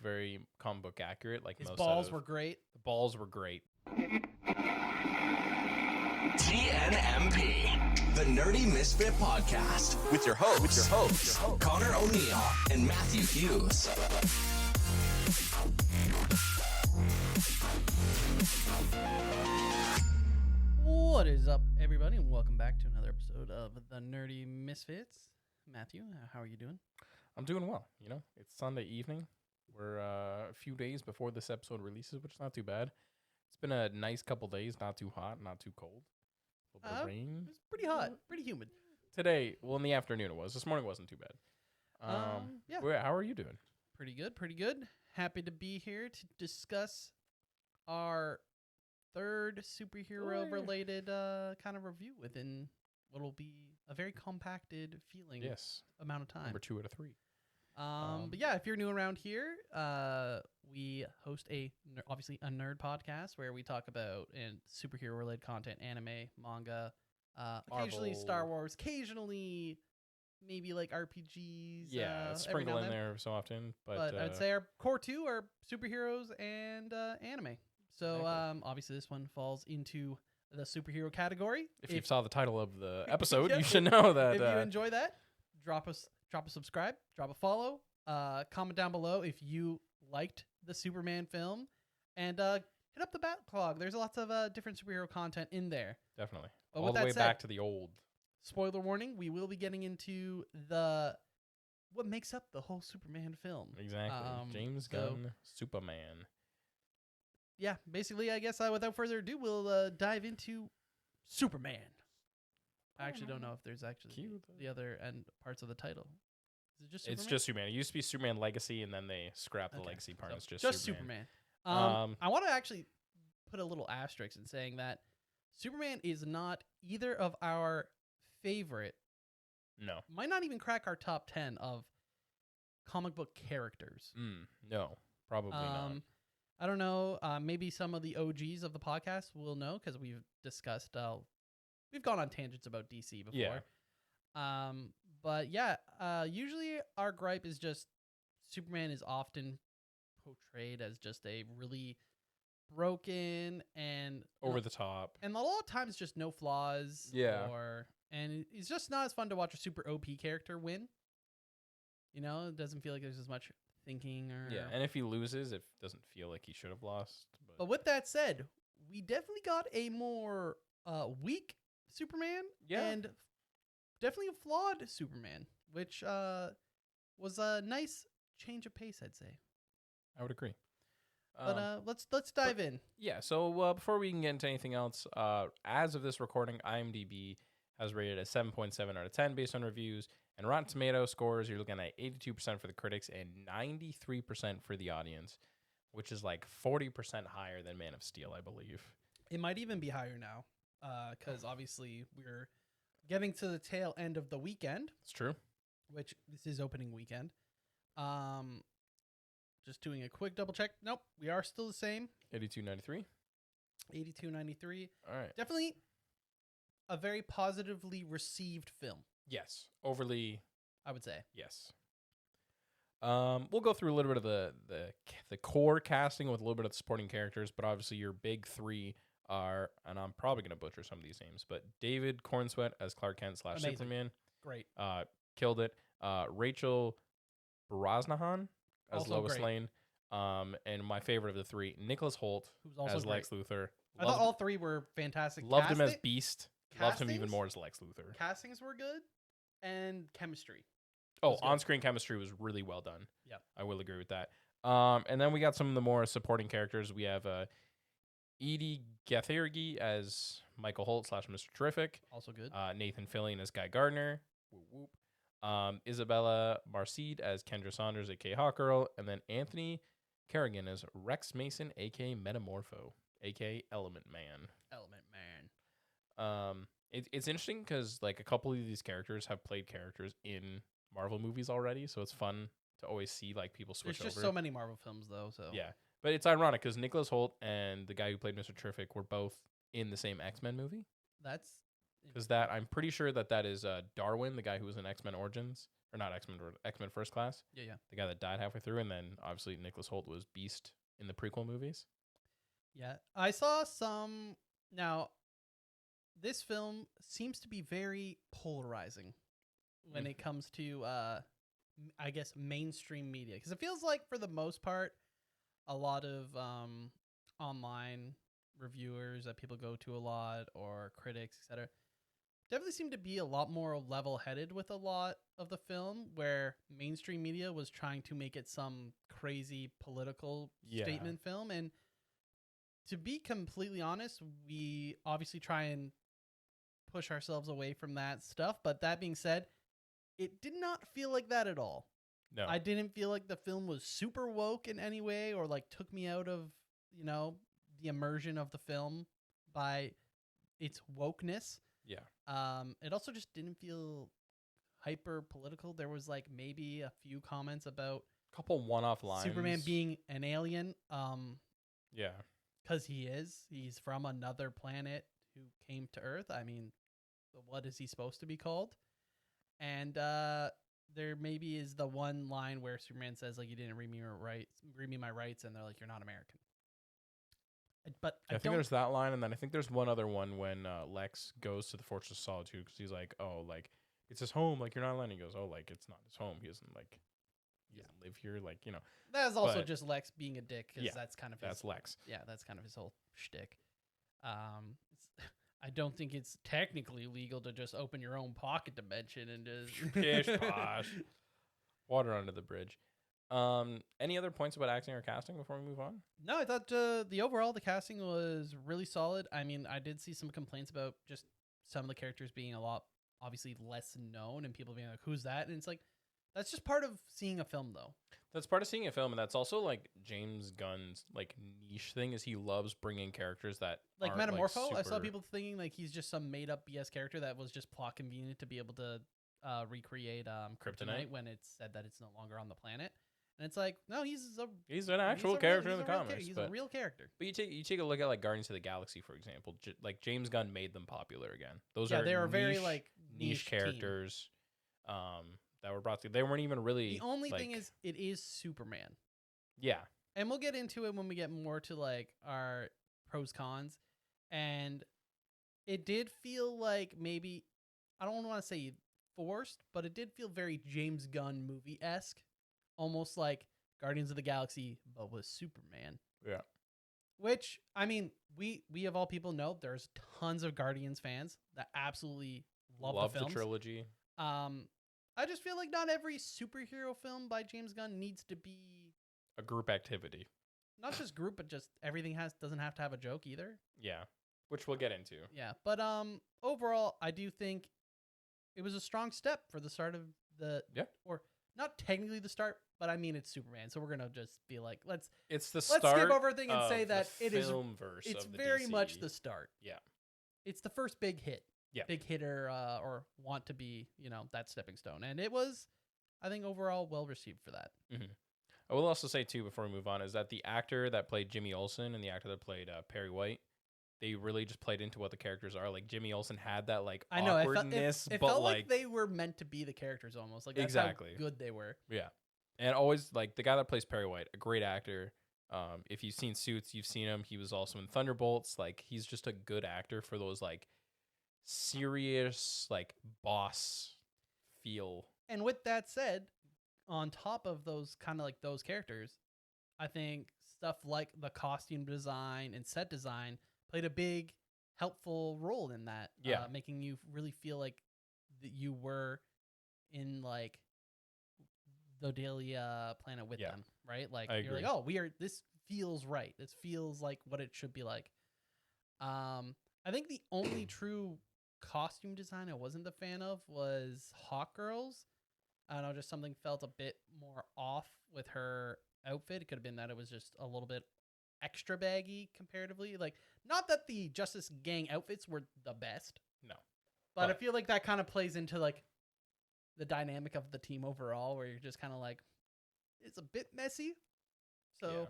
very comic book accurate. Like His most balls were great. The balls were great. TNMP, the Nerdy Misfit Podcast, with your hosts, Connor O'Neill and Matthew Hughes. What is up, everybody, and welcome back to another episode of the Nerdy Misfits. Matthew, how are you doing? I'm doing well. You know, it's Sunday evening. We're a few days before this episode releases, which is not too bad. It's been a nice couple days, not too hot, not too cold. A little bit of rain. It's pretty hot, pretty humid. Today, well, in the afternoon it was. This morning wasn't too bad. Yeah. How are you doing? Pretty good, pretty good. Happy to be here to discuss our third superhero-related kind of review within what will be a very compacted feeling amount of time. Number 2 out of 3. But yeah, if you're new around here, we host obviously a nerd podcast where we talk about superhero related content, anime, manga, occasionally Star Wars, occasionally maybe like RPGs. Yeah, sprinkle in there so often. But I would say our core two are superheroes and anime. So Exactly. Obviously this one falls into the superhero category. If you saw the title of the episode, Yeah, you should know that. If you enjoy that, drop a subscribe, drop a follow, comment down below if you liked the Superman film, and hit up the backlog. There's lots of different superhero content in there. Definitely. But All with the that way said, back to the old. Spoiler warning, we will be getting into what makes up the whole Superman film. Exactly. James Gunn, Superman. Yeah, basically, I guess without further ado, we'll dive into Superman. I actually don't know if there's actually the other end parts of the title. Is it just Superman? It's just Superman. It used to be Superman Legacy, and then they scrapped the Legacy part. So It's just Superman. Superman. I want to actually put a little asterisk in saying that Superman is not either of our favorite. No. Might not even crack our top 10 of comic book characters. No, probably not. I don't know. Maybe some of the OGs of the podcast will know because we've discussed. We've gone on tangents about DC before. Yeah. But yeah, usually our gripe is just Superman is often portrayed as just a really broken and Over the top. and a lot of times just no flaws. Yeah. And it's just not as fun to watch a super OP character win. You know, it doesn't feel like there's as much thinking or And if he loses, it doesn't feel like he should have lost. But with that said, we definitely got a more weak Superman and definitely a flawed Superman, which was a nice change of pace, I'd say. I would agree. But let's dive in. Yeah, so before we can get into anything else, as of this recording, IMDb has rated a 7.7 out of 10 based on reviews. And Rotten Tomato scores, you're looking at 82% for the critics and 93% for the audience, which is like 40% higher than Man of Steel, I believe. It might even be higher now because obviously we're getting to the tail end of the weekend. It's true. Which this is opening weekend. Just doing a quick double check. Nope, we are still the same. 82.93. 82.93. All right. Definitely a very positively received film. Yes. Overly, I would say. yes. We'll go through a little bit of the core casting with a little bit of the supporting characters, but obviously your big three are, and I'm probably going to butcher some of these names, but David Cornsweet as Clark Kent / Amazing. Superman. Great. Killed it. Rachel Brosnahan as Also Lois great. Lane. And my favorite of the three, Nicholas Holt Who's also as great. Lex Luthor. I thought all three were fantastic. Loved him as Beast. Loved him even castings? more as Lex Luthor. Castings were good, and chemistry. Oh, was good. on-screen chemistry was really well done. Yeah. I will agree with that. And then we got some of the more supporting characters. We have Edie Gathiergi as Michael Holt / Mr. Terrific. Also good. Nathan Fillion as Guy Gardner. Whoop, whoop. Isabella Marcid as Kendra Saunders, a.k.a. Hawkgirl. And then Anthony Kerrigan as Rex Mason, a.k.a. Metamorpho, a.k.a. Element Man. Element Man. It's interesting because like a couple of these characters have played characters in Marvel movies already, so it's fun to always see like people switch over. There's just so many Marvel films though, so Yeah, but it's ironic because Nicholas Holt and the guy who played Mr. Terrific were both in the same X-Men movie. that's Because that I'm pretty sure that is Darwin, the guy who was in X-Men Origins, or not X-Men, X-Men First Class. Yeah. The guy that died halfway through, and then obviously Nicholas Hoult was Beast in the prequel movies. Yeah. I saw some. Now, this film seems to be very polarizing when it comes to, I guess, mainstream media. Because it feels like, for the most part, a lot of online reviewers that people go to a lot, or critics, etc., definitely seem to be a lot more level-headed with a lot of the film, where mainstream media was trying to make it some crazy political statement film. And to be completely honest, we obviously try and push ourselves away from that stuff. But that being said, it did not feel like that at all. No. I didn't feel like the film was super woke in any way, or like took me out of, the immersion of the film by its wokeness. Yeah. It also just didn't feel hyper political. There was like maybe a few comments about A couple one-off lines. Superman being an alien. Yeah. Because he's from another planet who came to Earth. I mean, what is he supposed to be called? And there maybe is the one line where Superman says, like, you didn't read me my rights, and they're like, you're not American. But I think there's that line, and then I think there's one other one when Lex goes to the Fortress of Solitude, because he's like, oh, like, it's his home, like, you're not allowed. He goes, oh, like, it's not his home. He doesn't live here, like, That's also just Lex being a dick, because that's kind of his... That's Lex. Yeah, that's kind of his whole shtick. I don't think it's technically legal to just open your own pocket dimension and just... Pish posh. Water under the bridge. Any other points about acting or casting before we move on? No, I thought the casting was really solid. I mean, I did see some complaints about just some of the characters being a lot, obviously, less known, and people being like, who's that? And it's like, that's just part of seeing a film, though. That's part of seeing a film, and that's also, like, James Gunn's, like, niche thing, is he loves bringing characters that like aren't, Metamorpho. like, I saw people thinking, like, he's just some made-up BS character that was just plot convenient to be able to recreate Kryptonite when it's said that it's no longer on the planet. And it's like, no, he's an actual character in the comics. He's a real character. But you take a look at, like, Guardians of the Galaxy, for example. Like, James Gunn made them popular again. They were very, like, niche characters that were brought to. They weren't even really. The only thing is, it is Superman. Yeah. And we'll get into it when we get more to, like, our pros cons. And it did feel like maybe, I don't want to say forced, but it did feel very James Gunn movie-esque. Almost like Guardians of the Galaxy, but with Superman. Yeah. Which, I mean, we of all people know there's tons of Guardians fans that absolutely love the trilogy. I just feel like not every superhero film by James Gunn needs to be a group activity. Not just group, but just everything doesn't have to have a joke either. Yeah, which we'll get into. Yeah, but overall, I do think it was a strong step for the start of or not technically the start, but I mean it's Superman, so we're gonna just be like, let's skip over everything and say that it is. It's very much the start. Yeah, it's the first big hit. Yeah, big hitter or want to be, that stepping stone, and it was, I think, overall well received for that. Mm-hmm. I will also say too, before we move on, is that the actor that played Jimmy Olsen and the actor that played Perry White, they really just played into what the characters are. Like Jimmy Olsen had that like awkwardness, it felt like they were meant to be the characters almost. Like that's how good they were. Yeah, and always like the guy that plays Perry White, a great actor. If you've seen Suits, you've seen him. He was also in Thunderbolts. Like he's just a good actor for those like serious like boss feel. And with that said, on top of those kind of like those characters, I think stuff like the costume design and set design played a big helpful role in that. Yeah, making you really feel like that you were in like the daily planet with them, right? Like you're like, oh, this feels right. This feels like what it should be like. I think the only true costume design I wasn't a fan of was Hawkgirl's. I don't know, just something felt a bit more off with her outfit. It could have been that it was just a little bit extra baggy comparatively. Like, not that the Justice Gang outfits were the best. No. But I feel like that kind of plays into like the dynamic of the team overall, where you're just kind of like, it's a bit messy. So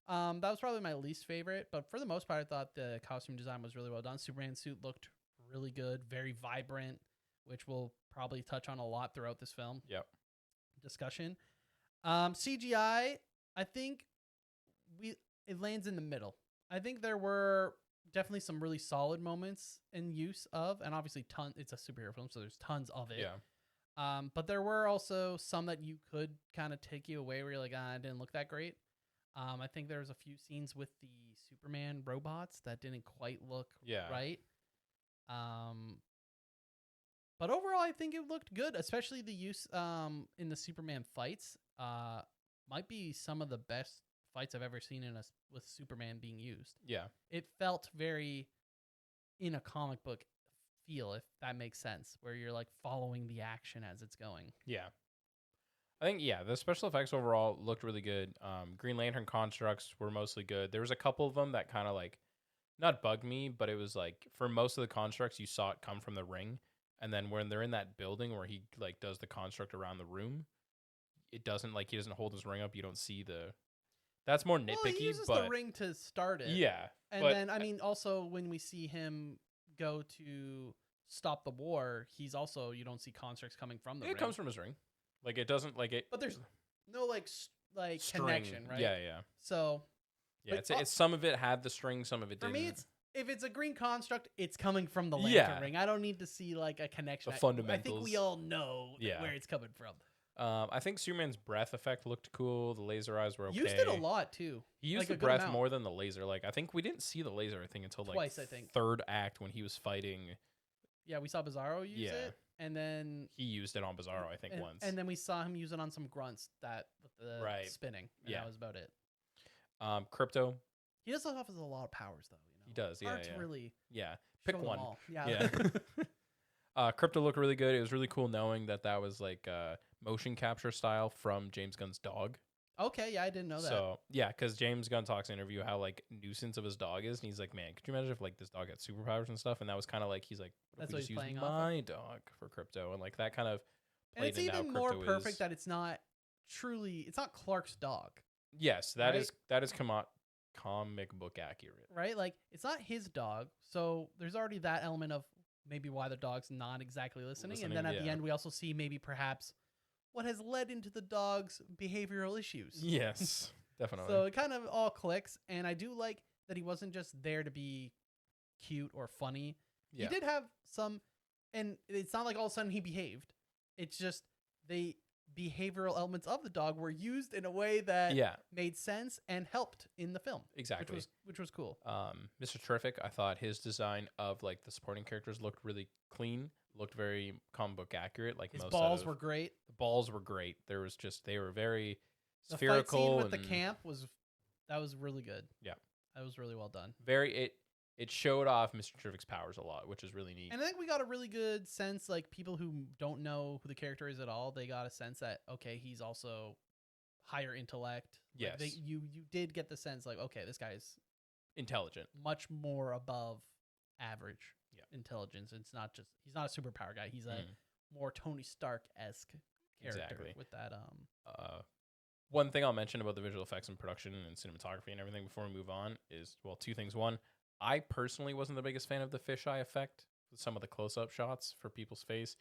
that was probably my least favorite. But for the most part, I thought the costume design was really well done. Superman's suit looked really good, very vibrant, which we'll probably touch on a lot throughout this film. Yep. Discussion. CGI, I think it lands in the middle. I think there were definitely some really solid moments in use of, and obviously it's a superhero film, so there's tons of it. Yeah. But there were also some that you could kind of take you away where you're like, it didn't look that great. I think there was a few scenes with the Superman robots that didn't quite look right. But overall, I think it looked good, especially the use in the Superman fights. Might be some of the best fights I've ever seen with Superman being used. Yeah. It felt very in a comic book feel, if that makes sense, where you're like following the action as it's going. Yeah. I think, the special effects overall looked really good. Green Lantern constructs were mostly good. There was a couple of them that kind of like, not bugged me, but it was like, for most of the constructs, you saw it come from the ring. And then when they're in that building where he like does the construct around the room, it doesn't like, he doesn't hold his ring up. You don't see that's more nitpicky. Well, he uses but the ring to start it. Yeah. And then, I mean, also when we see him go to stop the war, he's also, you don't see constructs coming from the ring. It comes from his ring. Like, it doesn't like it. But there's no like string. Connection, right? Yeah. So. Yeah, it's some of it had the string, some of it didn't. For me, if it's a green construct, it's coming from the lantern ring. I don't need to see like a connection. The fundamentals. I think we all know where it's coming from. I think Superman's breath effect looked cool. The laser eyes were okay. Used it a lot too. He used the breath more than the laser. Like, I think we didn't see the laser thing until like twice, I think. Third act when he was fighting. Yeah, we saw Bizarro use it, and then he used it on Bizarro, I think, once. And then we saw him use it on some grunts with the spinning. And that was about it. Crypto. He does have a lot of powers, though. He does. Hard to really. Yeah. Pick one. Yeah. Crypto looked really good. It was really cool knowing that was like motion capture style from James Gunn's dog. Okay, yeah, I didn't know that. So, yeah, because James Gunn talks in an interview how, like, nuisance of his dog is. And he's like, man, could you imagine if, like, this dog had superpowers and stuff? And that was kind of like, he's like, that's what what he's he's using playing my dog for Crypto. And, like, that kind of and it's even more perfect that it's not Clark's dog. Yes, that is comic book accurate. Right? Like, it's not his dog. So there's already that element of maybe why the dog's not exactly listening. And then at the end, we also see maybe perhaps what has led into the dog's behavioral issues. Yes, definitely. So it kind of all clicks. And I do like that he wasn't just there to be cute or funny. Yeah. He did have some, and it's not like all of a sudden he behaved. It's just the behavioral elements of the dog were used in a way that made sense and helped in the film. Exactly. Which was cool. Mr. Terrific, I thought his design of like the supporting characters looked really clean, looked very comic book accurate. Like, his balls were great. The balls were great. They were very spherical. The fight scene with the camp was really good. Yeah. That was really well done. It showed off Mr. Terrific's powers a lot, which is really neat. And I think we got a really good sense, like, people who don't know who the character is at all, they got a sense that, okay, he's also higher intellect. Yes. Like, you did get the sense, like, okay, this guy's intelligent. Much more above average intelligence. He's not a superpower guy. He's a more Tony Stark-esque character with that. One thing I'll mention about the visual effects and production and cinematography and everything before we move on is, well, two things. One, I personally wasn't the biggest fan of the fisheye effect with some of the close-up shots for people's face.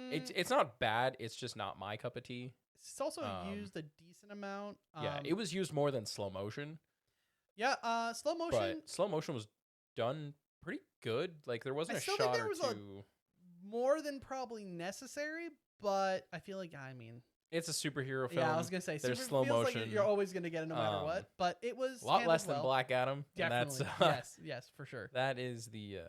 It's not bad. It's just not my cup of tea. It's also used a decent amount. It was used more than slow motion. Yeah, slow motion. But slow motion was done pretty good. Like, there wasn't a shot think there or was two. More than probably necessary, but I feel like, it's a superhero film. Yeah, I was gonna say there's slow motion. Like you're always gonna get it no matter what. But it was a lot less than Black Adam. Definitely. Yes, for sure. That is the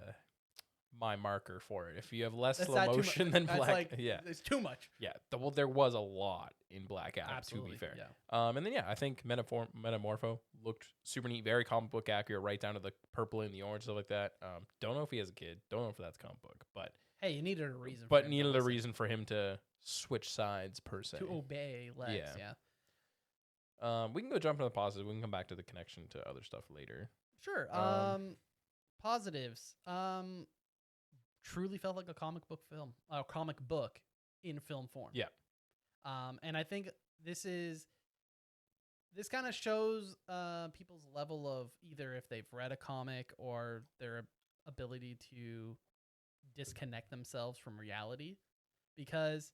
my marker for it. If you have less slow motion than Black, it's too much. Yeah, well, there was a lot in Black Adam. Absolutely, to be fair. Yeah. And then I think Metamorpho looked super neat, very comic book accurate, right down to the purple and the orange, stuff like that. Don't know if he has a kid. Don't know if that's comic book, but hey, you needed a reason. But needed a reason for him to switch sides per se. To obey Lex, yeah. We can go jump into the positives. We can come back to the connection to other stuff later. Sure. Positives. Truly felt like a comic book film, a comic book in film form. Yeah. And I think this kind of shows people's level of either if they've read a comic or their ability to disconnect themselves from reality, because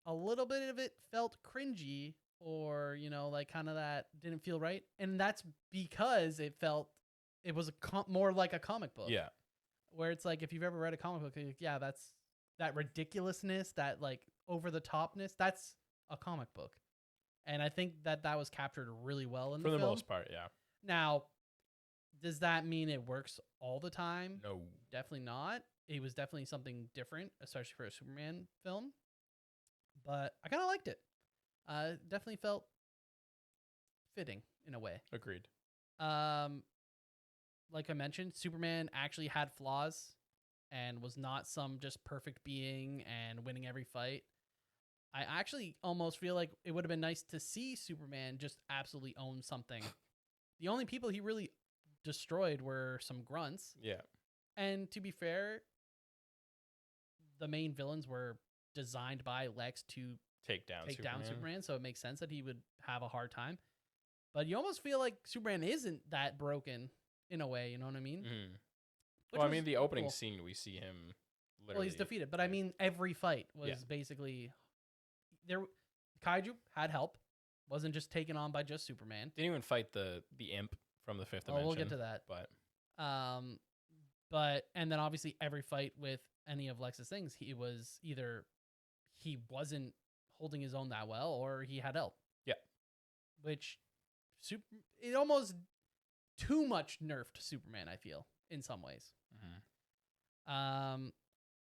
a little bit of it felt cringy, or like kind of that didn't feel right, and that's because it was more like a comic book. Yeah. Where it's like, if you've ever read a comic book, like, yeah, that's that ridiculousness, that like over the topness, that's a comic book. And I think that was captured really well in For the film. most part, yeah. Now, does that mean it works all the time? No. Definitely not. It was definitely something different, especially for a Superman film. But I kind of liked it. Definitely felt fitting in a way. Agreed. Like I mentioned, Superman actually had flaws and was not some just perfect being and winning every fight. I actually almost feel like it would have been nice to see Superman just absolutely own something. The only people he really destroyed were some grunts. Yeah. And to be fair, the main villains were designed by Lex to take down Superman, so it makes sense that he would have a hard time. But you almost feel like Superman isn't that broken in a way, you know what I mean? Mm-hmm. Well, I mean, the opening scene, we see him literally... Well, he's defeated, but I mean, every fight was basically... Kaiju had help, wasn't just taken on by just Superman. Didn't even fight the imp from the Fifth Dimension. We'll get to that. And then obviously every fight with any of Lex's things, he wasn't holding his own that well, or he had help. Yeah. Which it almost too much nerfed Superman, I feel, in some ways. Mm-hmm.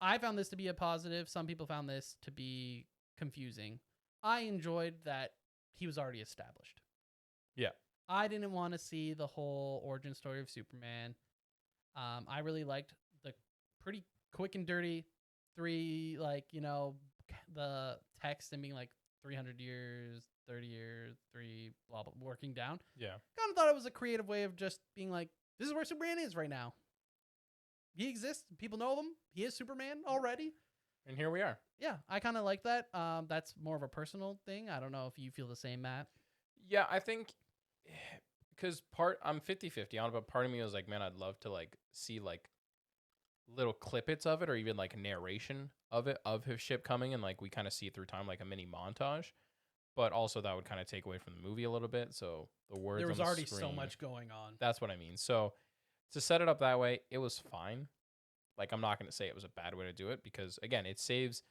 I found this to be a positive. Some people found this to be confusing. I enjoyed that he was already established. Yeah. I didn't want to see the whole origin story of Superman. I really liked the pretty quick and dirty the text and being like 300 years, 30 years, 3, blah, blah, working down. Yeah. Kind of thought it was a creative way of just being like, this is where Superman is right now. He exists. People know him. He is Superman already. And here we are. Yeah, I kind of like that. That's more of a personal thing. I don't know if you feel the same, Matt. Yeah, I think because I'm 50-50 on it, but part of me was like, man, I'd love to like see like little clippets of it, or even like narration of it, of his ship coming, and like we kind of see it through time, like a mini montage. But also that would kind of take away from the movie a little bit. So the words there was on the already screen, so much going on. That's what I mean. So to set it up that way, it was fine. Like, I'm not going to say it was a bad way to do it, because again, it saves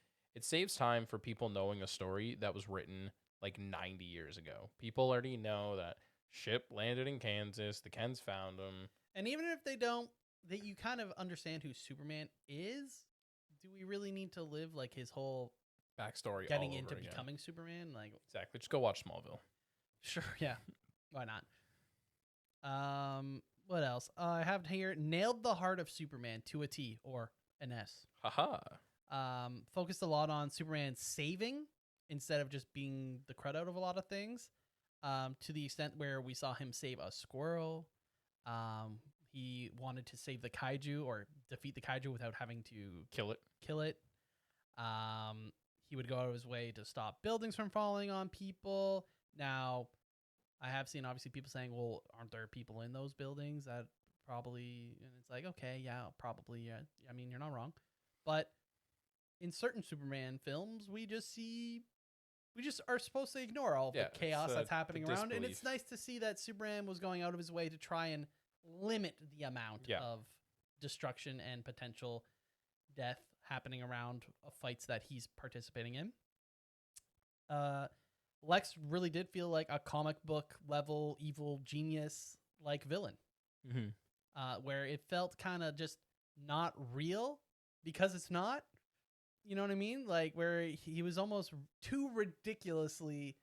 time for people knowing a story that was written like 90 years ago. People already know that ship landed in Kansas, the Kens found them. And even if they don't, that you kind of understand who Superman is. Do we really need to live like his whole backstory getting all into over again? Becoming Superman? Like, exactly. Just go watch Smallville. Sure, yeah. Why not? What else? I have here, nailed the heart of Superman to a T, or an S. Haha. Focused a lot on Superman saving instead of just being the crud out of a lot of things. To the extent where we saw him save a squirrel. He wanted to save the kaiju, or defeat the kaiju without having to kill it. He would go out of his way to stop buildings from falling on people. Now, I have seen obviously people saying, well, aren't there people in those buildings that probably, and it's like, okay, yeah, probably, yeah. I mean, you're not wrong. But in certain Superman films, we just are supposed to ignore all the chaos that's happening around. And it's nice to see that Superman was going out of his way to try and limit the amount of destruction and potential death happening around fights that he's participating in. Lex really did feel like a comic book level evil genius like villain, where it felt kind of just not real because it's not. You know what I mean? Like, where he was almost too ridiculously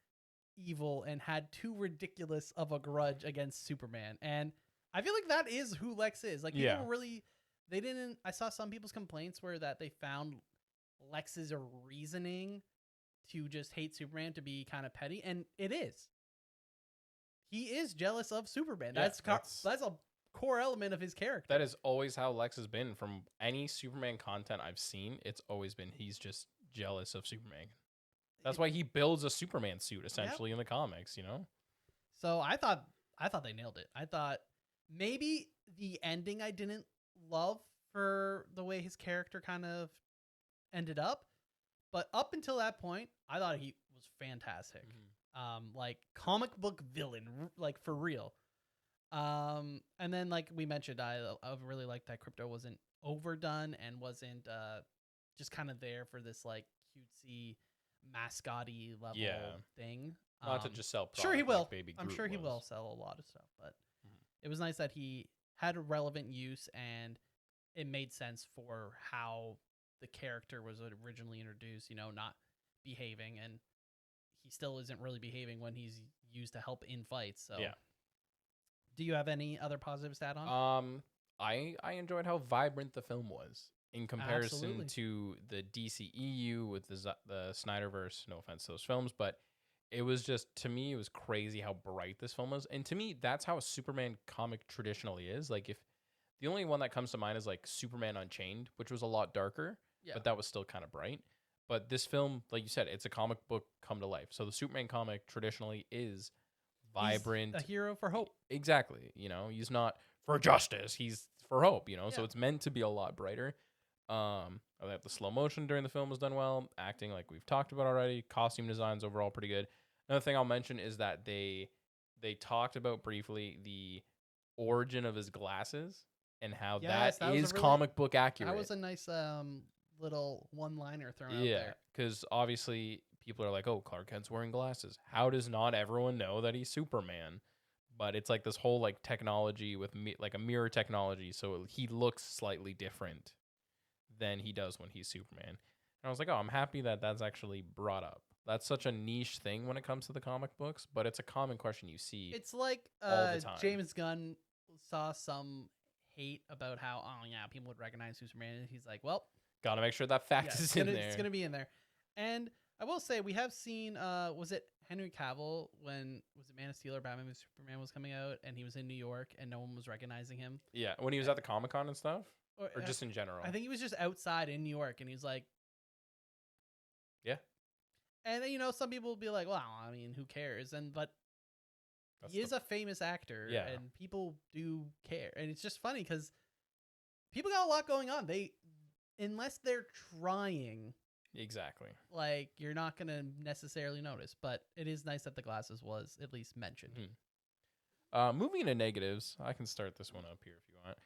evil and had too ridiculous of a grudge against Superman. And I feel like that is who Lex is. Like, people really, they didn't, I saw some people's complaints were that they found Lex's reasoning to just hate Superman to be kind of petty. And it is. He is jealous of Superman. That's a core element of his character. That is always how Lex has been from any Superman content I've seen. It's always been he's just jealous of Superman. That's why he builds a Superman suit essentially in the comics, you know? So I thought they nailed it. I thought maybe the ending I didn't love for the way his character kind of ended up. But up until that point, I thought he was fantastic. Like comic book villain, like for real. And then like we mentioned, I really liked that Crypto wasn't overdone and wasn't just kind of there for this like cutesy mascotty level thing. Not to just sell product sure he will. like Baby I'm Groot sure he was. will sell a lot of stuff, but it was nice that he had a relevant use and it made sense for how the character was originally introduced, you know, not behaving, and he still isn't really behaving when he's used to help in fights. So Yeah. do you have any other positives to add on? I enjoyed how vibrant the film was in comparison Absolutely. to the DCEU with the Snyderverse. No offense to those films, but it was just, to me, it was crazy how bright this film was. And to me, that's how a Superman comic traditionally is. Like, if the only one that comes to mind is like Superman Unchained, which was a lot darker, but that was still kind of bright. But this film, like you said, it's a comic book come to life. So the Superman comic traditionally is vibrant. He's a hero for hope. Exactly. You know, he's not for justice. He's for hope, you know? So Yeah. it's meant to be a lot brighter. The slow motion during the film was done well. Acting, like we've talked about already. Costume designs overall pretty good. Another thing I'll mention is that they talked about briefly the origin of his glasses and how Yes, that that was is a really- comic book accurate. That was a nice little one-liner thrown out Yeah, there. because obviously people are like, "Oh, Clark Kent's wearing glasses." How does not everyone know that he's Superman? But it's like this whole like technology with like a mirror technology, so he looks slightly different than he does when he's Superman. And I was like, "Oh, I'm happy that that's actually brought up." That's such a niche thing when it comes to the comic books, but it's a common question you see. It's like all the time. James Gunn saw some hate about how, oh yeah, people would recognize Superman, and he's like, well, Gotta make sure that fact is in there. It's gonna be in there. And I will say we have seen was it Henry Cavill when was it Man of Steel or Batman vs Superman was coming out, and he was in New York and no one was recognizing him. Yeah, when he was at the Comic-Con and stuff, or just in general. I think he was just outside in New York, and he's like, yeah. And you know, some people will be like, well, I mean, who cares? But he is a famous actor, Yeah. and people do care. And it's just funny because people got a lot going on. Unless they're trying, Exactly. like, you're not going to necessarily notice. But it is nice that the glasses was at least mentioned. Moving into negatives, I can start this one up here if you want.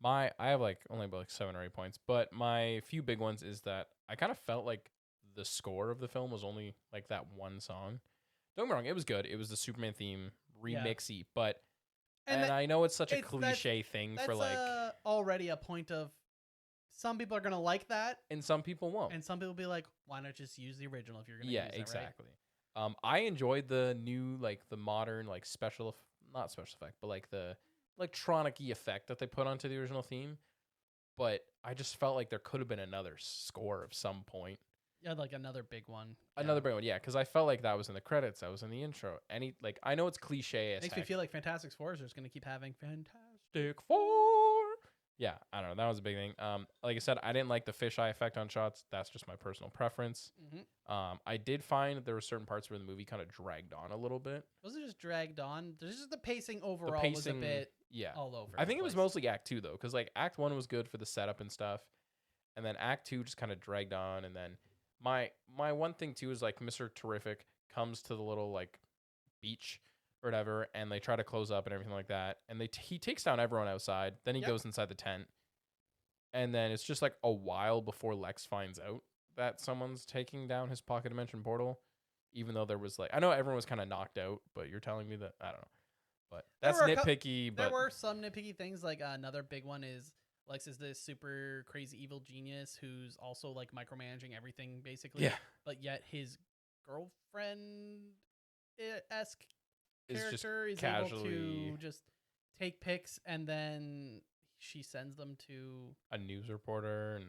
I have like only about like 7 or 8 points, but my few big ones is that I kind of felt like the score of the film was only like that one song. Don't get me wrong, it was good. It was the Superman theme remixy, but and I know it's such a cliche thing for like already a point of some people are gonna like that, and some people won't, and some people be like, why not just use the original if you're gonna use it, exactly. Right? I enjoyed the new like the modern like not special effect, but like the electronic-y effect that they put onto the original theme. But I just felt like there could have been another score of some point. Yeah, like another big one. Another big one, yeah, because I felt like that was in the credits, that was in the intro. I know it's cliche. Makes me feel like Fantastic Four is just going to keep having Fantastic Four. Yeah, I don't know. That was a big thing. Like I said, I didn't like the fisheye effect on shots. That's just my personal preference. I did find there were certain parts where the movie kind of dragged on a little bit. Was it just dragged on? There's just the pacing overall was a bit all over. I think it was mostly Act 2 though, because like Act 1 was good for the setup and stuff, and then Act 2 just kind of dragged on, and then. My one thing too is like Mr. Terrific comes to the little like beach or whatever, and they try to close up and everything like that, and he takes down everyone outside. Then he goes inside the tent, and then it's just like a while before Lex finds out that someone's taking down his pocket dimension portal. Even though there was like, I know everyone was kind of knocked out, but you're telling me that I don't know, but that's nitpicky. But there were some nitpicky things. Like another big one is. Lex is this super crazy evil genius who's also like micromanaging everything basically. Yeah. But yet his girlfriend-esque character is able to just take pics and then she sends them to a news reporter. And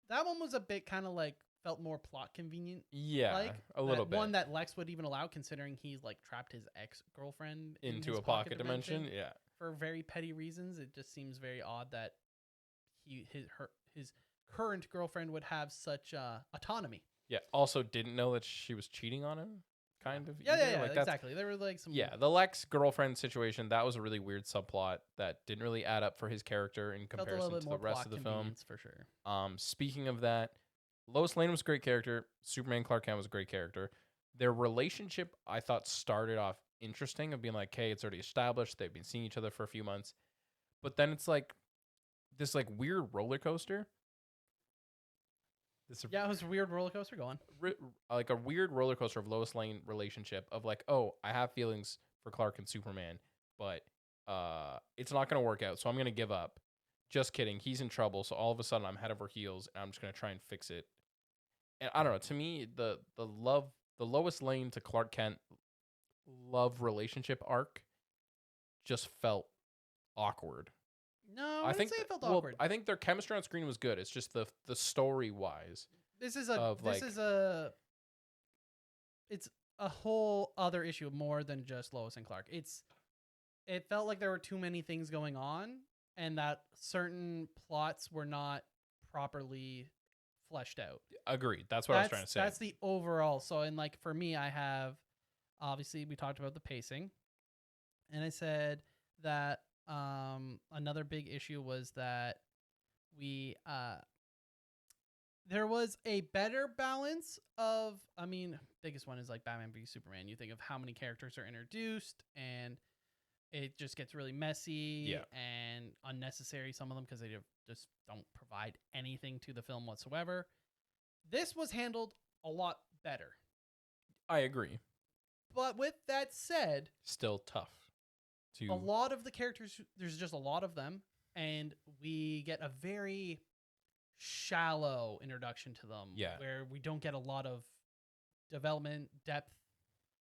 that one was a bit kind of like felt more plot convenient. Yeah, like a little bit. One that Lex would even allow, considering he's like trapped his ex-girlfriend into a pocket dimension. Yeah. For very petty reasons. It just seems very odd that his current girlfriend would have such autonomy. Yeah. Also, didn't know that she was cheating on him. kind of. Yeah, either. yeah, yeah, Like, that's, exactly. There were like some. yeah, the Lex girlfriend situation, that was a really weird subplot that didn't really add up for his character in Felt a comparison little bit to more the rest plot of the film. convenience for sure. Speaking of that, Lois Lane was a great character. Superman Clark Kent was a great character. Their relationship, I thought, started off interesting of being like, hey, it's already established. They've been seeing each other for a few months. But then it's like this like weird roller coaster. Yeah, it was a weird roller coaster going. Like a weird roller coaster of Lois Lane relationship of like, oh, I have feelings for Clark and Superman, but it's not going to work out. So I'm going to give up. Just kidding. He's in trouble. So all of a sudden I'm head over heels and I'm just going to try and fix it. And I don't know. To me, the Lois Lane to Clark Kent love relationship arc just felt awkward. No, I think say it felt awkward. I think their chemistry on screen was good. It's just the story wise. It's a whole other issue more than just Lois and Clark. It felt like there were too many things going on and that certain plots were not properly fleshed out. Agreed. That's what I was trying to say. That's the overall. So, and like for me, I have obviously we talked about the pacing, and I said that another big issue was that we there was a better balance of, I mean, biggest one is like Batman v Superman. You think of how many characters are introduced and it just gets really messy and unnecessary, some of them, because they just don't provide anything to the film whatsoever. This was handled a lot better. I agree. But with that said, still tough. A lot of the characters, there's just a lot of them, and we get a very shallow introduction to them. Yeah. Where we don't get a lot of development, depth,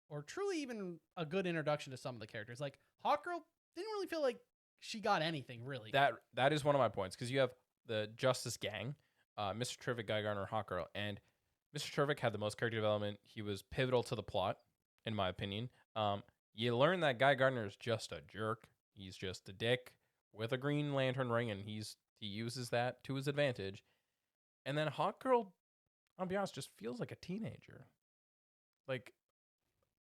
or truly even a good introduction to some of the characters. Like Hawkgirl didn't really feel like she got anything, really. That is one of my points, because you have the Justice Gang, Mr. Terrific, Guy Gardner, Hawkgirl, and Mr. Terrific had the most character development. He was pivotal to the plot, in my opinion. You learn that Guy Gardner is just a jerk. He's just a dick with a Green Lantern ring, and he uses that to his advantage. And then Hawkgirl, I'll be honest, just feels like a teenager. Like,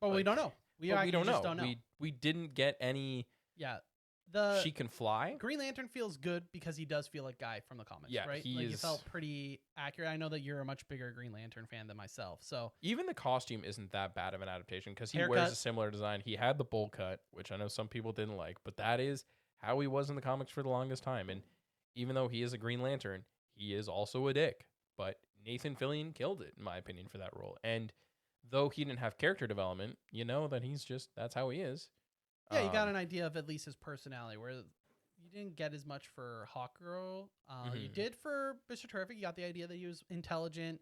we don't know. We don't know. We didn't get any. Yeah, she can fly. Green Lantern feels good because he does feel like Guy from the comics. Yeah, right. It felt pretty accurate. I know that you're a much bigger Green Lantern fan than myself, so even the costume isn't that bad of an adaptation because he wears a similar design. He had the bowl cut, which I know some people didn't like, but that is how he was in the comics for the longest time. And even though he is a Green Lantern, he is also a dick. But Nathan Fillion killed it, in my opinion, for that role. And though he didn't have character development, you know that that's how he is. Yeah, you got an idea of at least his personality, where you didn't get as much for Hawkgirl. You did for Mr. Terrific. You got the idea that he was intelligent,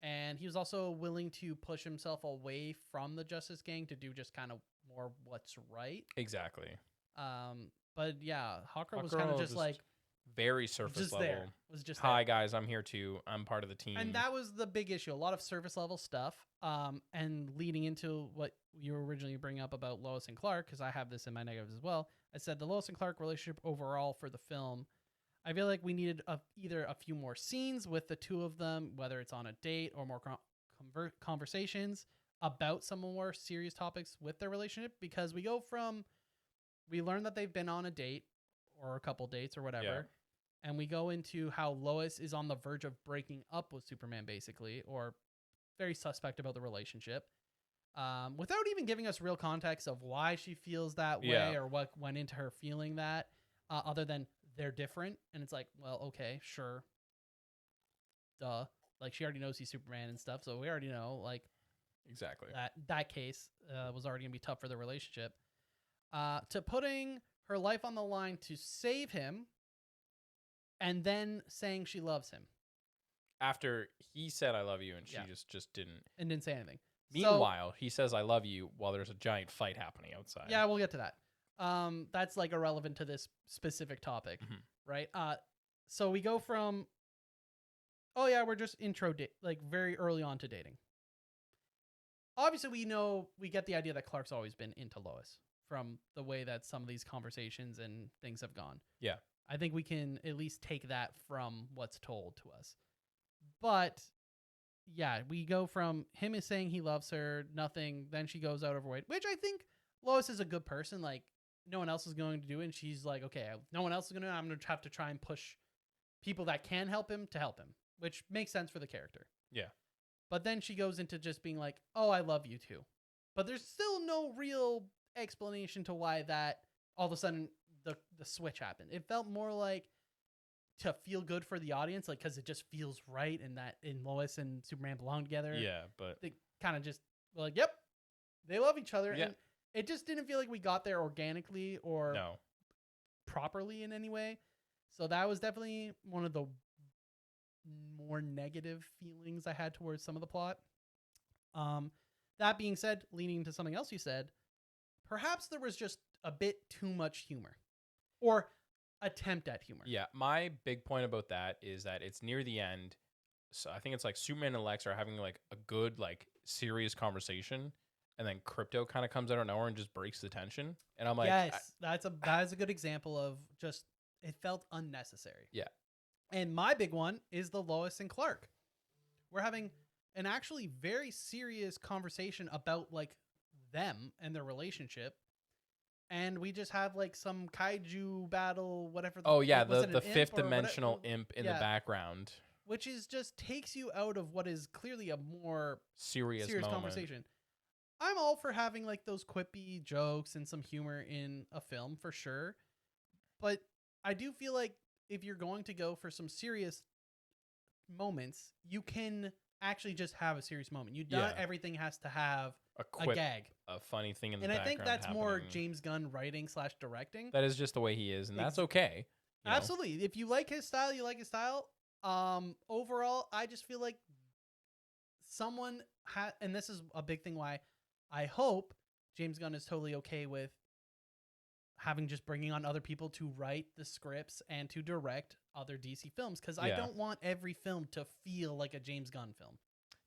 and he was also willing to push himself away from the Justice Gang to do just kind of more what's right. Exactly. But yeah, Hawkgirl was kind of just like very surface just level. There. Was just hi guys, I'm here too. I'm part of the team. And that was the big issue. A lot of surface level stuff. And leading into what you were originally bringing up about Lois and Clark, because I have this in my negatives as well. I said the Lois and Clark relationship overall for the film, I feel like we needed either a few more scenes with the two of them, whether it's on a date or more conversations about some more serious topics with their relationship, because we learn that they've been on a date or a couple dates or whatever, and we go into how Lois is on the verge of breaking up with Superman, basically, or very suspect about the relationship, without even giving us real context of why she feels that way or what went into her feeling that, other than they're different. And it's like, well, okay, sure. Duh. Like, she already knows he's Superman and stuff, so we already know, like, exactly that case was already going to be tough for the relationship. To putting her life on the line to save him and then saying she loves him. After he said, I love you, and she just didn't. And didn't say anything. Meanwhile, he says, I love you, while there's a giant fight happening outside. Yeah, we'll get to that. That's like irrelevant to this specific topic, right? So we go from, oh yeah, we're just like very early on to dating. Obviously, we get the idea that Clark's always been into Lois from the way that some of these conversations and things have gone. Yeah. I think we can at least take that from what's told to us. But yeah, we go from him is saying he loves her, nothing, then she goes out overweight, which I think Lois is a good person. Like, no one else is going to do it. And she's like, okay, no one else is going to, I'm going to have to try and push people that can help him to help him, which makes sense for the character. Yeah. But then she goes into just being like, oh, I love you too. But there's still no real explanation to why that all of a sudden the switch happened. It felt more like to feel good for the audience, like because it just feels right, and that in Lois and Superman belong together. Yeah, but They kind of just were like, yep, they love each other. Yeah. And it just didn't feel like we got there organically or no. properly in any way. So that was definitely one of the more negative feelings I had towards some of the plot. That being said, leaning into something else you said, perhaps there was just a bit too much humor or attempt at humor. Yeah, my big point about that is that it's near the end. So I think it's like Superman and Lex are having like a good, like serious conversation, and then Crypto kind of comes out of nowhere and just breaks the tension. And I'm like, yes, that is a good example of just it felt unnecessary. Yeah. And my big one is the Lois and Clark. We're having an actually very serious conversation about like them and their relationship. And we just have like some kaiju battle, whatever. oh yeah, was it the an imp fifth or whatever- dimensional imp in the yeah. background. which is just takes you out of what is clearly a more Serious serious moment. conversation. I'm all for having like those quippy jokes and some humor in a film for sure. But I do feel like if you're going to go for some serious moments, you can actually just have a serious moment. Not Yeah. everything has to have A a quip, gag. a funny thing in the And I background. think that's more happening. James Gunn writing / directing. That is just the way he is, and that's Ex- okay. you know? Absolutely. If you like his style, you like his style. Overall, I just feel like someone and this is a big thing why I hope James Gunn is totally okay with having just bringing on other people to write the scripts and to direct other DC films, because I Yeah. don't want every film to feel like a James Gunn film.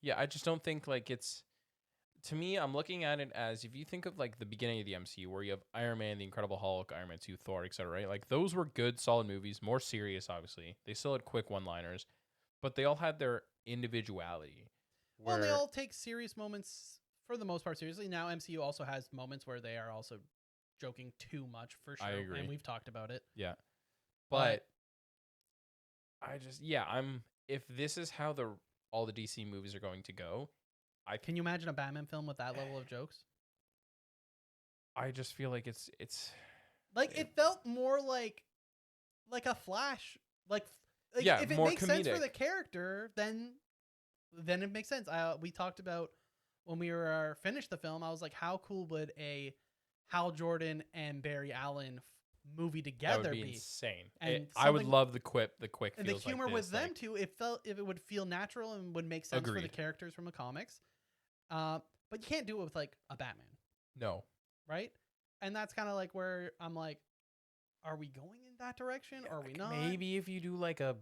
Yeah, I just don't think like it's. To me, I'm looking at it as if you think of like the beginning of the MCU, where you have Iron Man, the Incredible Hulk, Iron Man 2, Thor, etc. Right? Like those were good, solid movies. More serious, obviously. They still had quick one-liners, but they all had their individuality. Well, Where they all take serious moments for the most part seriously. Now MCU also has moments where they are also joking too much for sure. I agree. And we've talked about it. yeah, But- but I just I'm if this is how all the DC movies are going to go, Can you imagine a Batman film with that level of jokes? I just feel like it's Like it felt more like a Flash. Like Yeah, if it more makes sense for comedic. the character, then it makes sense. We talked about when we were finished the film. I was like, how cool would a Hal Jordan and Barry Allen movie that together would be be? insane. And I would something- love the quick And the feels like humor this, with them like- too, it felt if it would feel natural and would make sense for the Agreed. characters from the comics. But you can't do it with like a Batman, No, right? And that's kind of like where I'm like, are we going in that direction? Or are we not? maybe if you do like a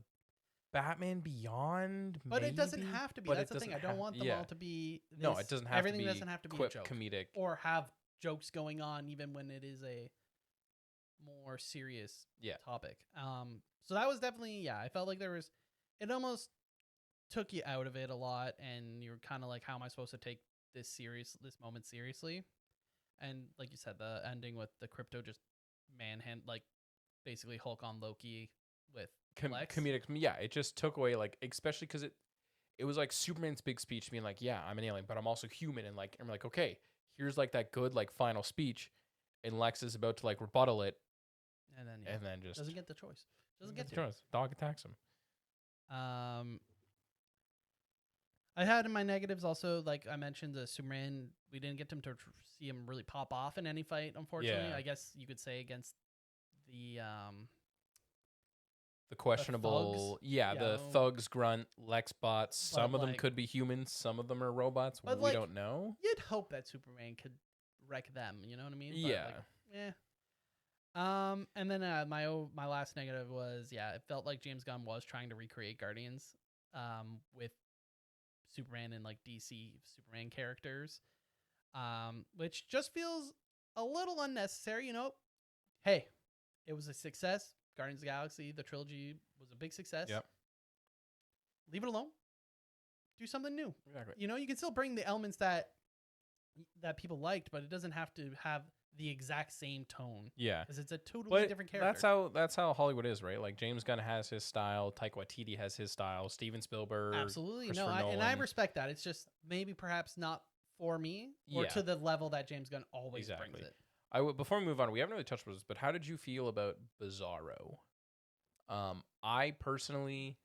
Batman Beyond, But it doesn't maybe, have to be. but That's it the thing. I doesn't don't have- want them yeah. all to be. No, this- it doesn't have everything to be. doesn't have to be a quip, joke comedic. or have jokes going on even when it is a more serious Yeah. topic. So that was definitely I felt like it almost took you out of it a lot, and you're kind of like, how am I supposed to take this moment seriously? And like you said, the ending with the Crypto just like basically Hulk on Loki with Lex. Comedic. Yeah, it just took away like, especially because it was like Superman's big speech being like, yeah, I'm an alien, but I'm also human, and like I'm like, okay, here's like that good like final speech, and Lex is about to like rebuttal it, and then and then just doesn't get the choice. Doesn't get the to. choice. Dog attacks him. I had in my negatives also, like I mentioned, the Superman. We didn't get him to see him really pop off in any fight, unfortunately. Yeah. I guess you could say against the The questionable, Yeah, the oh. thugs, grunt, Lex bots. Some But, of them like- could be humans. Some of them are robots. But, We like, don't know. You'd hope that Superman could wreck them. You know what I mean? But, Yeah. like, yeah. And then my last negative was it felt like James Gunn was trying to recreate Guardians, with Superman and like DC Superman characters, which just feels a little unnecessary. You know, hey, it was a success. Guardians of the Galaxy, the trilogy was a big success. Yep. Leave it alone. do something new. Exactly. You know, you can still bring the elements that people liked, but it doesn't have to have the exact same tone. Yeah. Because it's a totally different character. That's how Hollywood is, right? Like James Gunn has his style, Taika Waititi has his style, Steven Spielberg, Absolutely. Christopher And I Nolan. respect that. It's just maybe perhaps not for me or Yeah. to the level that James Gunn always brings it. Before we move on, we haven't really touched on this, but how did you feel about Bizarro? I personally,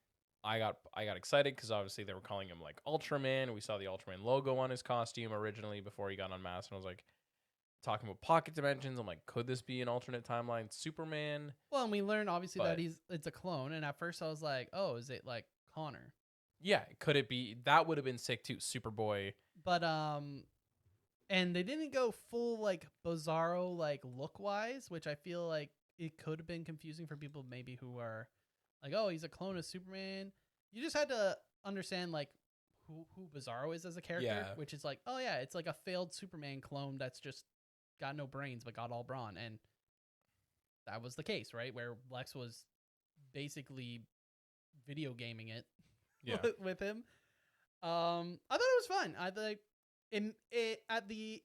I got excited because obviously they were calling him like Ultraman. We saw the Ultraman logo on his costume originally before he got unmasked, and I was like, talking about pocket dimensions. I'm like, could this be an alternate timeline Superman? Well, and we learned obviously that But- it's a clone, and at first I was like, oh, is it like Connor? Yeah, could it be? That would have been sick too, Superboy. But and they didn't go full like Bizarro like look wise, which I feel like it could have been confusing for people maybe who are like, oh, he's a clone of Superman. You just had to understand like who Bizarro is as a character, Yeah. which is like, oh yeah, it's like a failed Superman clone that's just got no brains but got all brawn, and that was the case, right? Where Lex was basically video gaming it Yeah. with him. I thought it was fun. I like it at the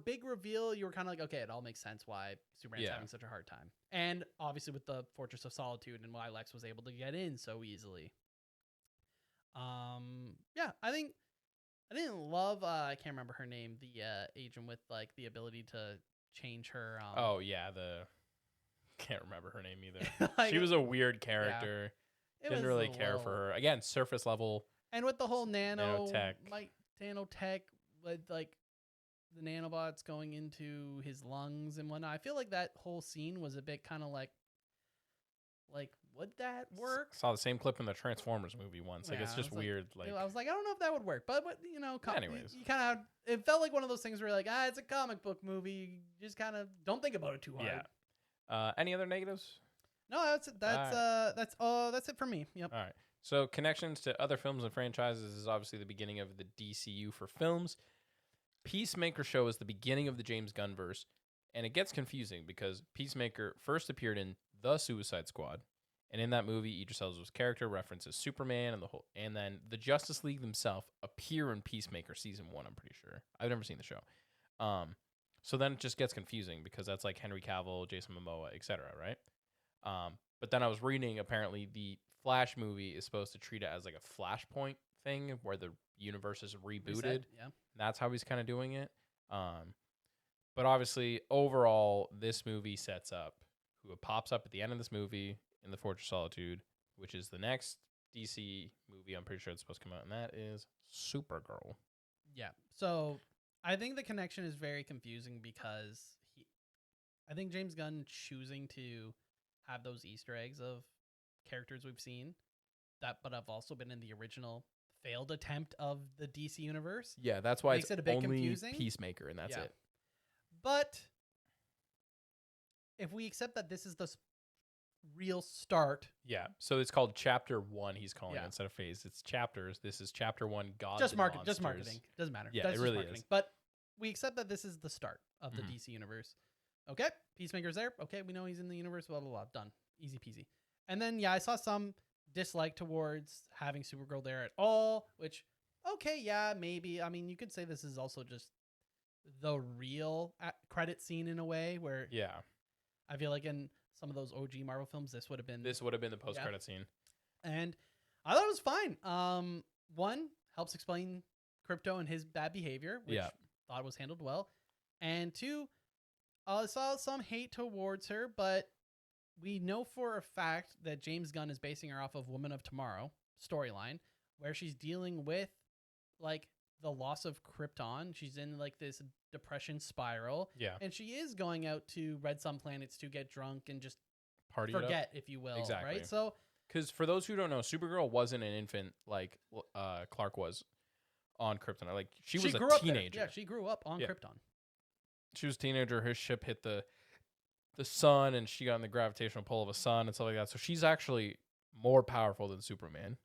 big reveal. You were kind of like, okay, it all makes sense why Superman's Yeah. having such a hard time, and obviously with the Fortress of Solitude and why Lex was able to get in so easily. Yeah, I didn't love. I can't remember her name. The agent with like the ability to change her. Oh yeah, can't remember her name either. like, She was a weird character. it Didn't was really a care for little- her. Again, surface level. And with the whole nanotech. nanotech, with like the nanobots going into his lungs and whatnot, I feel like that whole scene was a bit kind of like would that work? Saw the same clip in the Transformers movie once. Like Yeah, it's I just was like- weird. Like I was like, I don't know if that would work, but you know, Anyways. you kind of it felt like one of those things where like, it's a comic book movie. You just kind of don't think about it too hard. yeah. Any other negatives? No, that's it for me. Yep. All right. So connections to other films and franchises is obviously the beginning of the DCU for films. Peacemaker show is the beginning of the James Gunn verse, and it gets confusing because Peacemaker first appeared in The Suicide Squad, and in that movie, Idris Elba's character references Superman and then the Justice League themselves appear in Peacemaker season 1. I'm pretty sure. I've never seen the show. So then it just gets confusing because that's like Henry Cavill, Jason Momoa, etc. Right? But then I was reading apparently the Flash movie is supposed to treat it as like a Flashpoint thing where the universe is rebooted. Reset, yeah. That's how he's kind of doing it. But obviously, overall, this movie sets up who pops up at the end of this movie in the Fortress of Solitude, which is the next DC movie. I'm pretty sure it's supposed to come out, and that is Supergirl. Yeah. So I think the connection is very confusing because I think James Gunn choosing to have those Easter eggs of characters we've seen but have also been in the original failed attempt of the DC universe. Yeah, that's why Makes it's it a bit only confusing. Peacemaker, and that's Yeah. it. But if we accept that this is the real start, Yeah, so it's called Chapter 1, he's calling Yeah. it instead of phase. It's chapters. This is Chapter 1, Gods just and marketing, Monsters. doesn't matter. Yeah, That's it just really marketing. is. But we accept that this is the start of the Mhm. DC universe. Okay, Peacemaker's there. Okay, we know he's in the universe. Blah blah blah. Done. Easy peasy. And then I saw some dislike towards having Supergirl there at all. Which, okay, yeah, maybe. I mean, you could say this is also just the real credit scene in a way, where Yeah, I feel like in some of those OG Marvel films, this would have been this would have been the post-credit scene. and I thought it was fine. One helps explain Crypto and his bad behavior, which Yeah. thought was handled well. And two, I saw some hate towards her, but we know for a fact that James Gunn is basing her off of Woman of Tomorrow storyline, where she's dealing with like the loss of Krypton. She's in like this depression spiral, Yeah, and she is going out to Red Sun planets to get drunk and just party it up. forget, if you will. Exactly. Right. So Because for those who don't know, Supergirl wasn't an infant like Clark was on Krypton. Like she was grew a up there. teenager. Yeah, she grew up on Yeah. Krypton. She was a teenager. Her ship hit the sun, and she got in the gravitational pull of a sun and stuff like that. So she's actually more powerful than Superman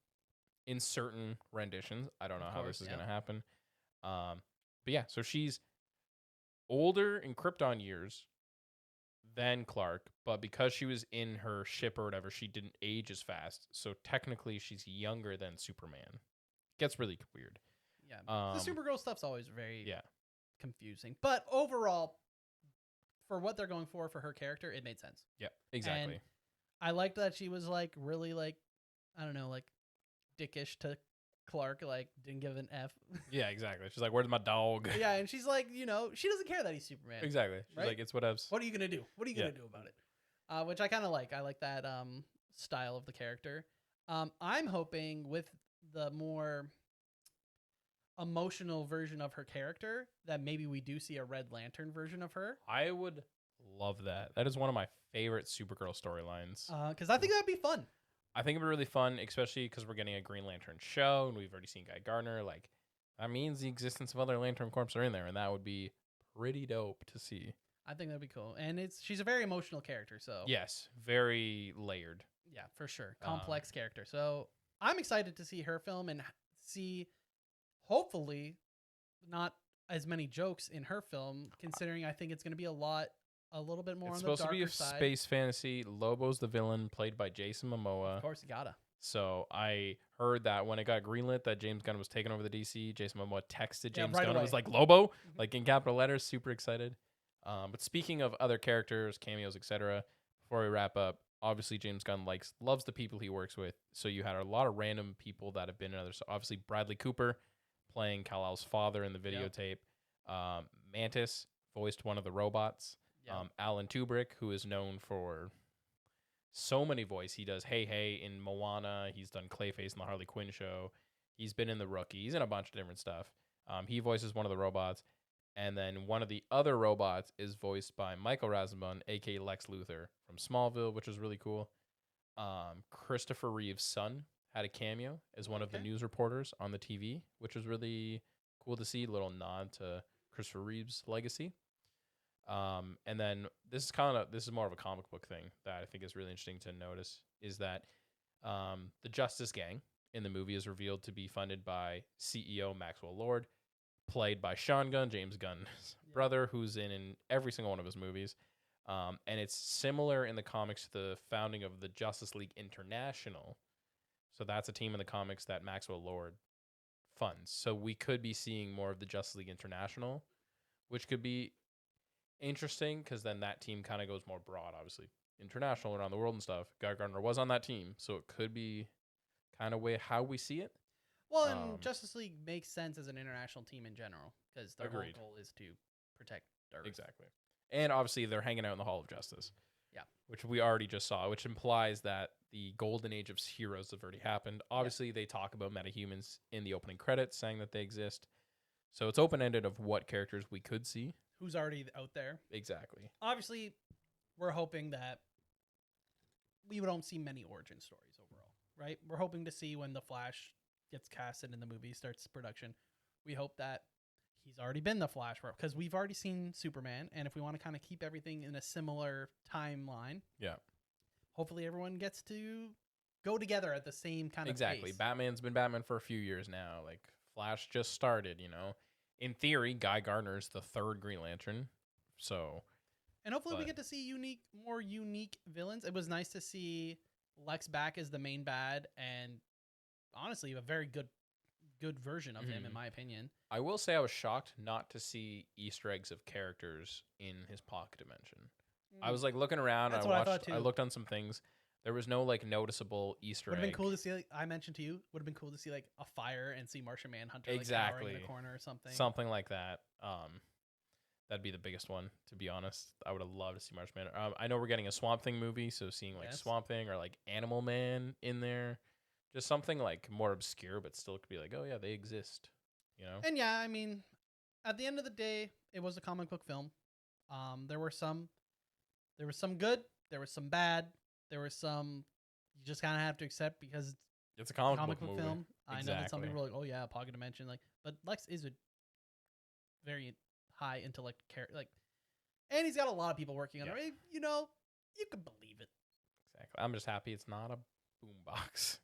in certain renditions. I don't know Of how course, this is yeah. going to happen. But yeah, so she's older in Krypton years than Clark, but because she was in her ship or whatever, she didn't age as fast. So technically, she's younger than Superman. gets really weird. Yeah, the Supergirl stuff's always very Yeah. confusing. But overall, for what they're going for her character, it made sense. Yeah, exactly. And I liked that she was like really like, I don't know, like dickish to Clark, like didn't give an F. Yeah, exactly. She's like, "Where's my dog?" Yeah, and she's like, you know, she doesn't care that he's Superman. Exactly. She's right? like, "It's whatevs." What are you gonna do? What are you gonna do about it? Which I kind of like. I like that style of the character. I'm hoping with the more emotional version of her character that maybe we do see a Red Lantern version of her. I would love that. That is one of my favorite Supergirl storylines. Because I think that'd be fun. I think it'd be really fun, especially because we're getting a Green Lantern show, and we've already seen Guy Gardner. Like, that means the existence of other Lantern Corps are in there, and that would be pretty dope to see. I think that'd be cool. And she's a very emotional character, so Yes, very layered. yeah, for sure. Complex character. So I'm excited to see her film and see, hopefully, not as many jokes in her film, considering I think it's going to be a little bit more It's on the supposed to be darker a side. space fantasy. Lobo's the villain, played by Jason Momoa. Of course, you gotta. So I heard that when it got greenlit that James Gunn was taking over the DC, Jason Momoa texted James right Gunn and was away. like, "Lobo," like in capital letters, super excited. But speaking of other characters, cameos, etc., before we wrap up, obviously James Gunn loves the people he works with. So you had a lot of random people that have been in others. So obviously Bradley Cooper playing Kal-El's father in the videotape. Mantis voiced one of the robots. Yep. Alan Tudyk, who is known for so many voices. He does Hey Hey in Moana. He's done Clayface in the Harley Quinn show. He's been in The Rookie. He's in a bunch of different stuff. He voices one of the robots. And then one of the other robots is voiced by Michael Rasenbund, a.k.a. Lex Luthor from Smallville, which was really cool. Christopher Reeve's son had a cameo as one of the news reporters on the TV, which was really cool to see. Little nod to Christopher Reeve's legacy. And then this is more of a comic book thing that I think is really interesting to notice is that the Justice Gang in the movie is revealed to be funded by CEO Maxwell Lord, played by Sean Gunn, James Gunn's brother, who's in every single one of his movies. And it's similar in the comics to the founding of the Justice League International. So that's a team in the comics that Maxwell Lord funds. So we could be seeing more of the Justice League International, which could be interesting because then that team kind of goes more broad, obviously. International around the world and stuff. Guy Gardner was on that team, so it could be kind of how we see it. Well, and Justice League makes sense as an international team in general because their whole Agreed. goal is to protect Earth. Exactly. And obviously they're hanging out in the Hall of Justice. Yeah. Which we already just saw, which implies that the golden age of heroes have already happened. Obviously, they talk about metahumans in the opening credits, saying that they exist. So it's open-ended of what characters we could see. Who's already out there. Exactly. Obviously, we're hoping that we don't see many origin stories overall, right? We're hoping to see when The Flash gets casted in the movie, starts production. We hope that he's already been the Flash because we've already seen Superman, and if we want to kind of keep everything in a similar timeline, hopefully everyone gets to go together at the same kind of exactly. pace. Batman's been Batman for a few years now. Like Flash just started, In theory, Guy Gardner's the third Green Lantern, so. And hopefully we get to see more unique villains. It was nice to see Lex back as the main bad, and honestly, a very good version of him, in my opinion. I will say I was shocked not to see Easter eggs of characters in his pocket dimension. I was looking around. That's and what I thought too. I looked on some things. There was no noticeable Easter egg. Would have been cool to see. I mentioned to you. Would have been cool to see a fire and see Martian Manhunter exactly in the corner or something. Something like that. That'd be the biggest one, to be honest. I would have loved to see Martian Manhunter. I know we're getting a Swamp Thing movie, so seeing Swamp Thing or Animal Man in there, just something more obscure, but still could be oh yeah, they exist. And yeah, I mean, at the end of the day, it was a comic book film. There were some good, there was some bad, there were some you just kind of have to accept because it's a comic book film. Exactly. I know that some people are oh yeah, pocket dimension, but Lex is a very high intellect character, and he's got a lot of people working on it. You can believe it. Exactly. I'm just happy it's not a boombox.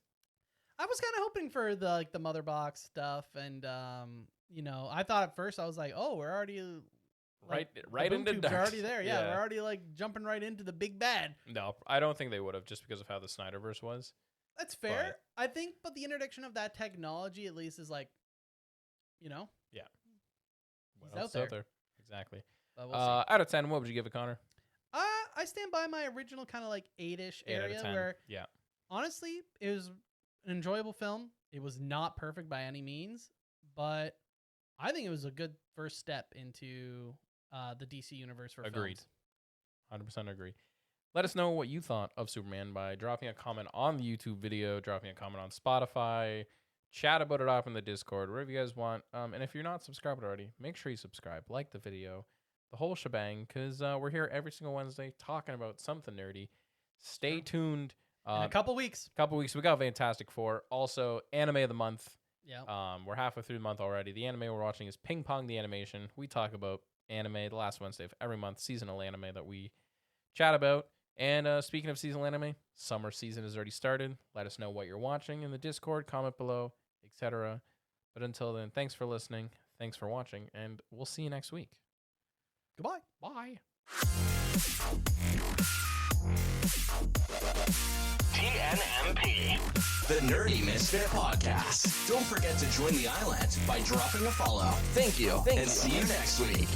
I was kind of hoping for the mother box stuff, and I thought at first I was like, oh, we're already right into tubes are already there. Yeah, we're already jumping right into the big bad. No, I don't think they would have, just because of how the Snyderverse was. That's fair. I think, but the introduction of that technology at least is like, you know, What he's else out is there. Exactly. But we'll see. Out of 10, what would you give it, Connor? I stand by my original kind of like 8-ish 8 out area of 10. where Yeah. honestly it was an enjoyable film. It was not perfect by any means, but I think it was a good first step into the DC universe for Agreed. films. 100% agree. Let us know what you thought of Superman by dropping a comment on the YouTube video, dropping a comment on Spotify, chat about it off in the Discord, wherever you guys want. And if you're not subscribed already, make sure you subscribe, like the video, the whole shebang, because we're here every single Wednesday talking about something nerdy. Stay tuned. In a couple weeks. We got Fantastic Four. Also, anime of the month. Yeah. We're halfway through the month already. The anime we're watching is Ping Pong the Animation. We talk about anime the last Wednesday of every month, seasonal anime that we chat about. And speaking of seasonal anime, summer season has already started. Let us know what you're watching in the Discord, comment below, etc. But until then, thanks for listening, thanks for watching, and we'll see you next week. Goodbye. Bye. TNMP, the Nerdy Misfit Podcast. Don't forget to join the island by dropping a follow. Thank you, and see you next week.